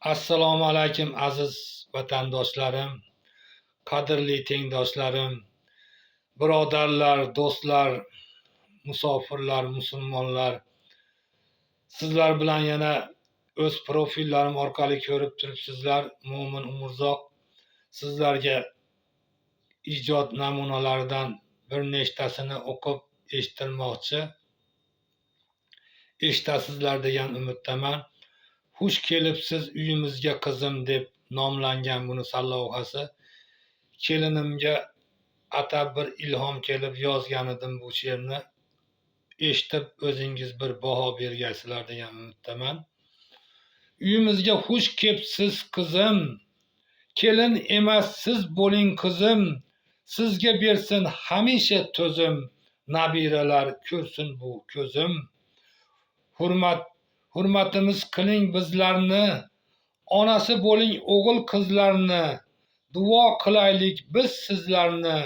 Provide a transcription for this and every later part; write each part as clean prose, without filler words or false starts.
Assalomu alaykum aziz vatandoshlarim, qadrli tengdoshlarim, birodarlar, do'stlar, musofirlar, musulmonlar. Sizlar bilan yana o'z profillarim orqali ko'rib turibsizlar. Mo'min Umurzoq sizlarga ijod namunalaridan bir nechtasini o'qib eshittirmoqchi. Eshitasizlar degan umiddaman. Xush kelibsiz uyimizga qizim deb nomlangan buni sallohasi. Kelinimga atab bir ilhom kelib yozgan edim bu she'rni. Eshitib o'zingiz bir baho bergaysizlar degan umiddaman. Uyimizga xush kelibsiz qizim, kelin emas siz bo'ling qizim, sizga bersin hamisha to'zim, nabiralar ko'rsin bu ko'zim. Hurmatimiz qiling bizlarni, onasi bo'ling o'g'il qizlarni, duo qilaylik biz sizlarni.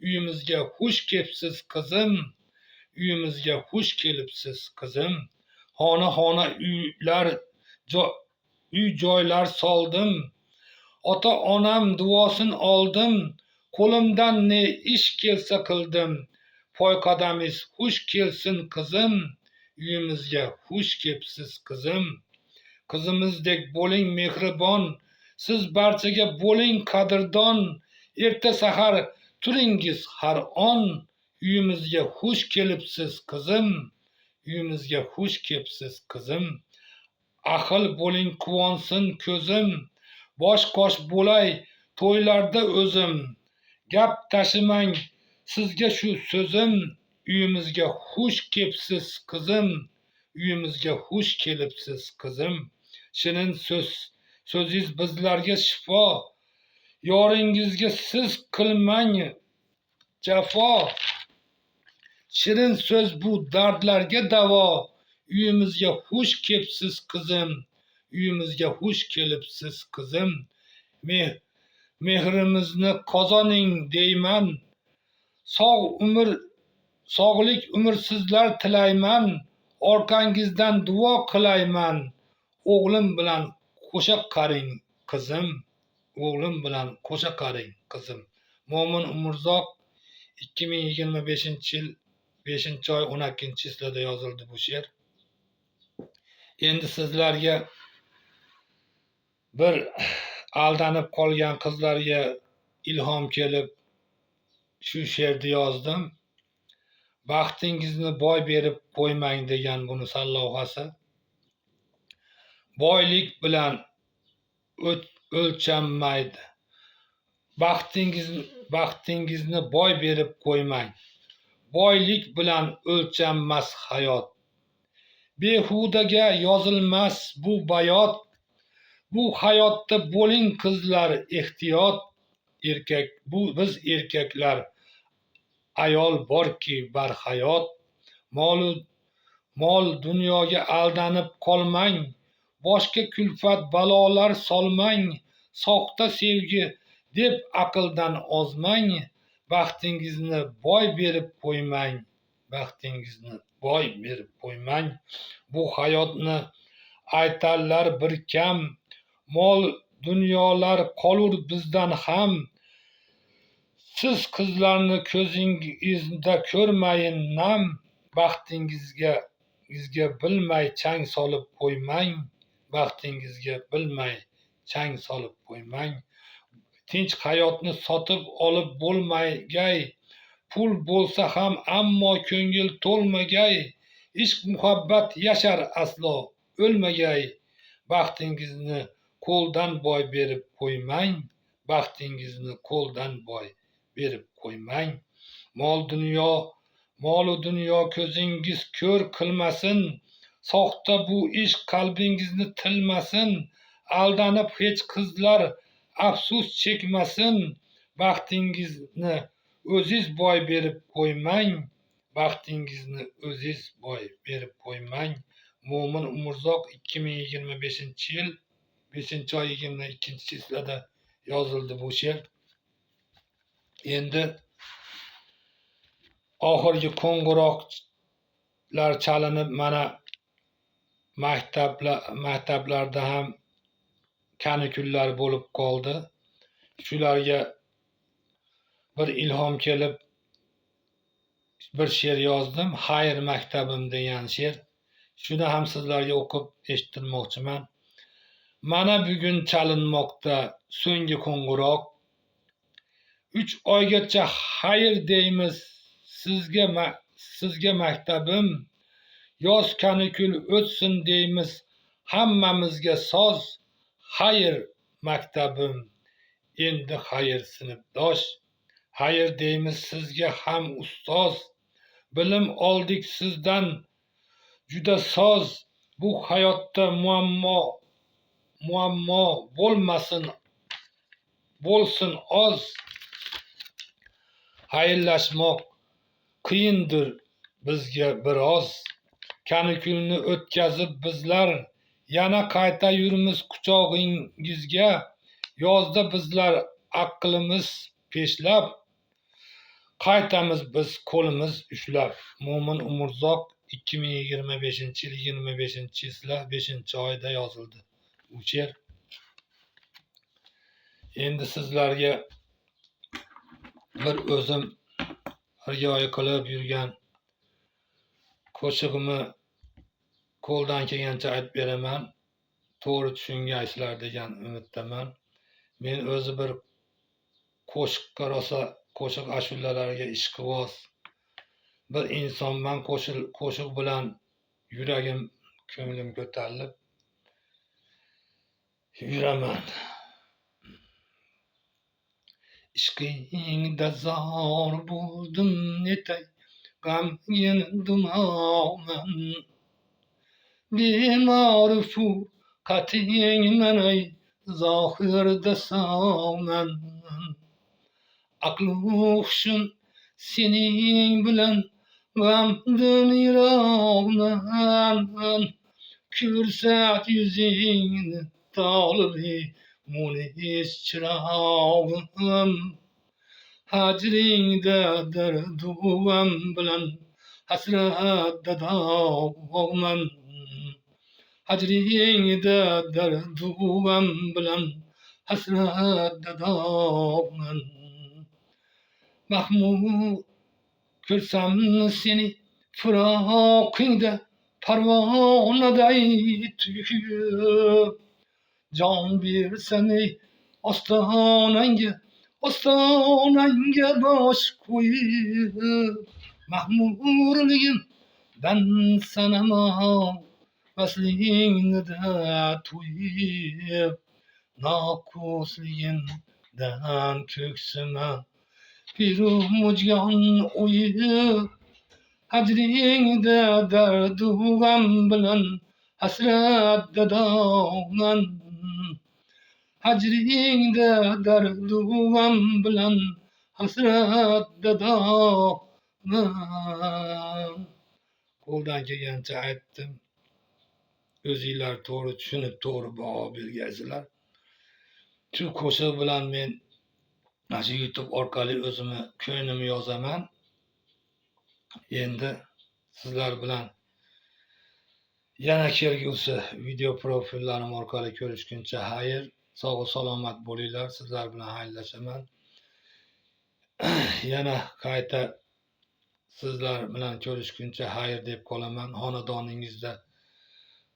Uyimizga xush kelibsiz qizim, uyimizga xush kelibsiz qizim. Xona uy joylar soldim, ota onam duosin oldim, qo'limdan ne ish kelsa qildim. Poyqadamiz xush kelsin qizim, uyimizga xush kelibsiz qizim. Qizimizdek bo'ling mehribon, siz barchaga bo'ling qadrdon. Erta sahar turingiz har on, uyimizga xush kelibsiz qizim, uyimizga xush kelibsiz qizim. Ahil bo'ling quvonsin ko'zim, bosh qosh bo'lay to'ylarda o'zim. Gap tashimang sizga shu so'zim, uyimizga xush kelibsiz qizim, uyimizga xush kelibsiz qizim. Shirin so'ziz bizlarga shifo, yoringizga siz qilmang jafo. Shirin so'z bu dardlarga davo, uyimizga xush kelibsiz qizim, uyimizga xush kelibsiz qizim. Mehrimizni qozoning deyman, sog'lik umr sizlar tilayman, orqangizdan duo qilayman. O'g'lim bilan qo'sha qaring qizim, o'g'lim bilan qo'sha qaring qizim. Mo'min Umurzoq 2025-yil 5-oy 12-yilda yozildi bu she'r. Endi sizlarga bir aldanib qolgan qizlarga ilhom kelib shu she'rni yozdim. Baxtingizni boy berib qo'ymang degan buni sallohasi. Boylik bilan o'lchanmaydi. Baxtingizni boy berib qo'ymang. Boylik bilan o'lchanmas hayot. Behudaga yozilmas bu bayot. Bu hayotda bo'ling qizlar ehtiyot. Biz erkaklar ayol borki barhayot. Mol dunyoga aldanib qolmang, boshga kulfat balolar solmang. Soxta sevgi deb aqldan ozmang, baxtingizni boy berib qo'ymang, baxtingizni boy berib qo'ymang. Bu hayotni aytarlar bir kam, mol dunyolar qolur bizdan ham. Siz qizlarni ko'zingizda ko'rmayin nam, baxtingizga bilmay chang solib qo'ymang, baxtingizga bilmay chang solib qo'ymang. Tinch hayotni sotib olib bo'lmagay, pul bo'lsa ham ammo ko'ngil to'lmagay. Ishq muhabbat yashar aslo o'lmagay, baxtingizni qo'ldan boy berib qo'ymang, baxtingizni qo'ldan boy berib qo'ymang. Molu dunyo ko'zingiz ko'r qilmasin, soxta bu ishq qalbingizni tilmasin. Aldanib hech qizlar afsus chekmasin, baxtingizni o'ziz boy berib qo'ymang, baxtingizni o'ziz boy berib qo'ymang. Mo'min Umurzoq 2025-yil 5-oy 22-yilda yozildi bu she'r. Endi oxirgi qo'ng'iroqlar chalinib mana maktablarda ham kanikullar bo'lib qoldi. Shularga bir ilhom kelib bir she'r yozdim. Xayr maktabim degan she'r. Shuni ham sizlarga o'qib eshittirmoqchiman. Mana bugun chalinmoqda so'nggi qo'ng'iroq. 3 oygacha xayr deymiz sizga maktabim. Yoz kanikul o'tsin deymiz hammamizga soz. Xayr maktabim, endi xayr sinfdosh. Xayr deymiz sizga ham ustoz. Bilim oldik sizdan juda soz. Bu hayotda muammo bo'lsin oz. Xayrlashmoq qiyindir bizga biroz. Kanikulni o'tkazib bizlar yana qaytayurmiz quchog'ingizga. Yozda bizlar aqlimiz peshlab, qaytamiz biz qo'limiz ushlab. Mo'min Umurzoq 2025-yil 25-5-oyda yozildi bu she'r. Endi sizlarga bir o'zim hirgoyi qilib yurgan qo'shig'imni qo'ldan kelgancha aytib beraman. To'g'ri tushungaysizlar degan umiddaman. Men o'zi bir qo'shiqqa rosa qo'shiq ashulalarga ishqiboz bir insonman. Qo'shiq bilan yuragim, ko'nglim ko'tarilib yuraman. Ishqingda zor bo'ldim netay, g'amgin dumoman. Bema'rifu qatingman ay, zohirda sog'man. Aqlu hushim sening bilan g'amdan yiroqman. Ko'rsat yuzingni tolib munis chirog'im. Hajringda darduam bilan hasratda dog'man. Hajringda darduam bilan hasratda dog'man. Mahmud ko'rsam seni firoqingda parvonaday tuyib. Jon bersam ey ostonangga bosh qo'yib. Mahmurligimdan sanamon vaslingni da to'yib. Nokusligimdan ko'ksima piru mujgon o'yib. Hajringda dardu g'am bilan hasratda dog'man. Hajringda dardu g'am bilan hasratda dog'man. Qo'ldan kelgancha aytdim. O'zinglar to'g'ri tushunib, to'g'ri baho bergaysizlar. Shu qo'shiq bilan men shu YouTube orqali o'zimni ko'nglimni yozaman. Endi sizlar bilan yana kelgusi video profillarim orqali ko'rishguncha xayr, sog' salomat bo'linglar. Sizlar bilan xayrlashaman. Yana qayta sizlar bilan ko'rishguncha xayr deb qolaman. Xonadoningizda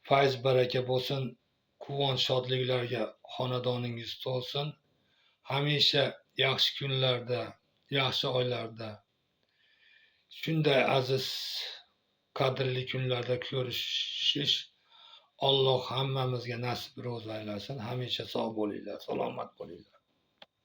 fayz baraka bo'lsin. Quvonch shodliklarga xonadoningiz to'lsin. Hamisha yaxshi kunlarda, yaxshi oylarda, shunday aziz qadrli kunlarda ko'rishish Alloh hammamizga nasib ro'za aylasin. Hamisha sog' bo'linglar, salomat bo'linglar.